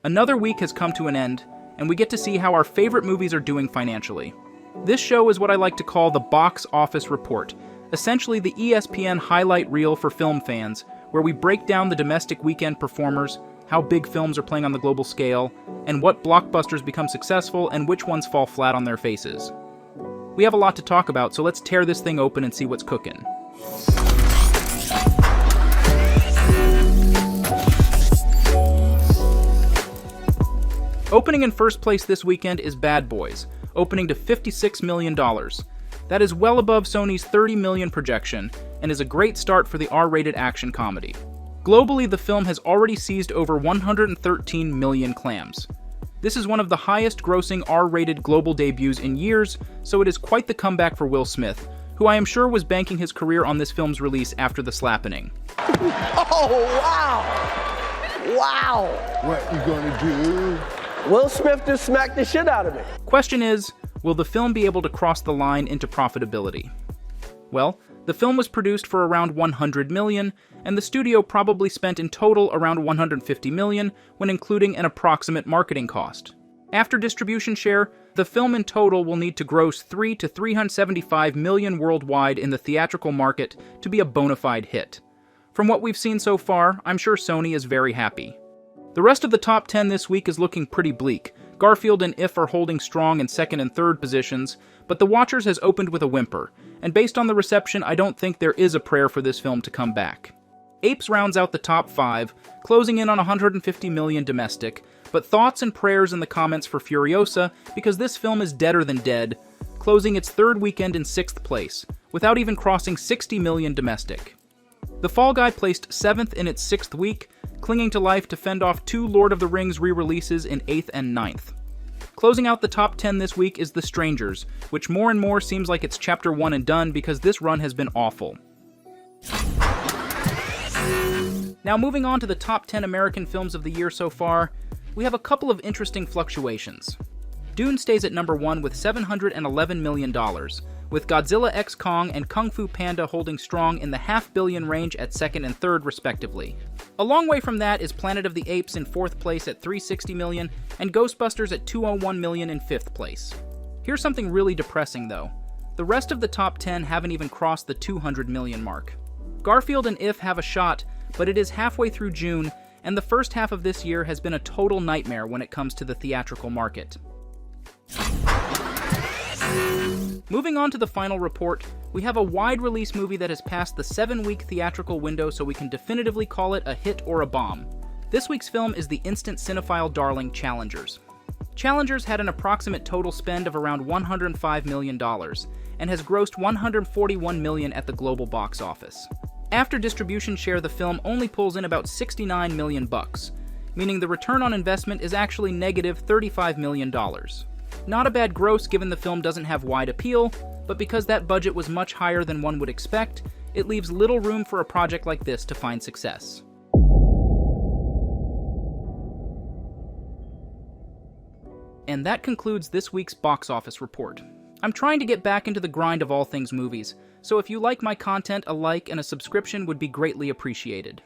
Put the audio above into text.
Another week has come to an end, and we get to see how our favorite movies are doing financially. This show is what I like to call the Box Office Report, essentially the ESPN highlight reel for film fans, where we break down the domestic weekend performers, how big films are playing on the global scale, and what blockbusters become successful and which ones fall flat on their faces. We have a lot to talk about, so let's tear this thing open and see what's cooking. Opening in first place this weekend is Bad Boys, opening to $56 million. That is well above Sony's $30 million projection, and is a great start for the R-rated action comedy. Globally, the film has already seized over 113 million clams. This is one of the highest-grossing R-rated global debuts in years, so it is quite the comeback for Will Smith, who I am sure was banking his career on this film's release after the slappening. Oh, wow! Wow! What you gonna do? Will Smith just smacked the shit out of me. Question is, will the film be able to cross the line into profitability? Well, the film was produced for around $100 million, and the studio probably spent in total around $150 million when including an approximate marketing cost. After distribution share, the film in total will need to gross $300 to $375 million worldwide in the theatrical market to be a bona fide hit. From what we've seen so far, I'm sure Sony is very happy. The rest of the top 10 this week is looking pretty bleak. Garfield and If are holding strong in second and third positions, but The Watchers has opened with a whimper, and based on the reception, I don't think there is a prayer for this film to come back. Apes rounds out the top 5, closing in on $150 million domestic, but thoughts and prayers in the comments for Furiosa, because this film is deader than dead, closing its third weekend in 6th place, without even crossing $60 million domestic. The Fall Guy placed 7th in its 6th week, clinging to life to fend off 2 Lord of the Rings re-releases in 8th and 9th. Closing out the top 10 this week is The Strangers, which more and more seems like it's chapter 1 and done because this run has been awful. Now moving on to the top 10 American films of the year so far, we have a couple of interesting fluctuations. Dune stays at number 1 with $711 million, with Godzilla x Kong and Kung Fu Panda holding strong in the $500 million range at 2nd and 3rd respectively. A long way from that is Planet of the Apes in 4th place at $360 million, and Ghostbusters at $201 million in 5th place. Here's something really depressing though. The rest of the top 10 haven't even crossed the $200 million mark. Garfield and If have a shot, but it is halfway through June, and the first half of this year has been a total nightmare when it comes to the theatrical market. Moving on to the final report, we have a wide release movie that has passed the 7-week theatrical window, so we can definitively call it a hit or a bomb. This week's film is the instant cinephile darling Challengers. Challengers had an approximate total spend of around $105 million, and has grossed $141 million at the global box office. After distribution share, the film only pulls in about $69 million bucks, meaning the return on investment is actually negative $35 million. Not a bad gross given the film doesn't have wide appeal, but because that budget was much higher than one would expect, it leaves little room for a project like this to find success. And that concludes this week's box office report. I'm trying to get back into the grind of all things movies, so if you like my content, a like and a subscription would be greatly appreciated.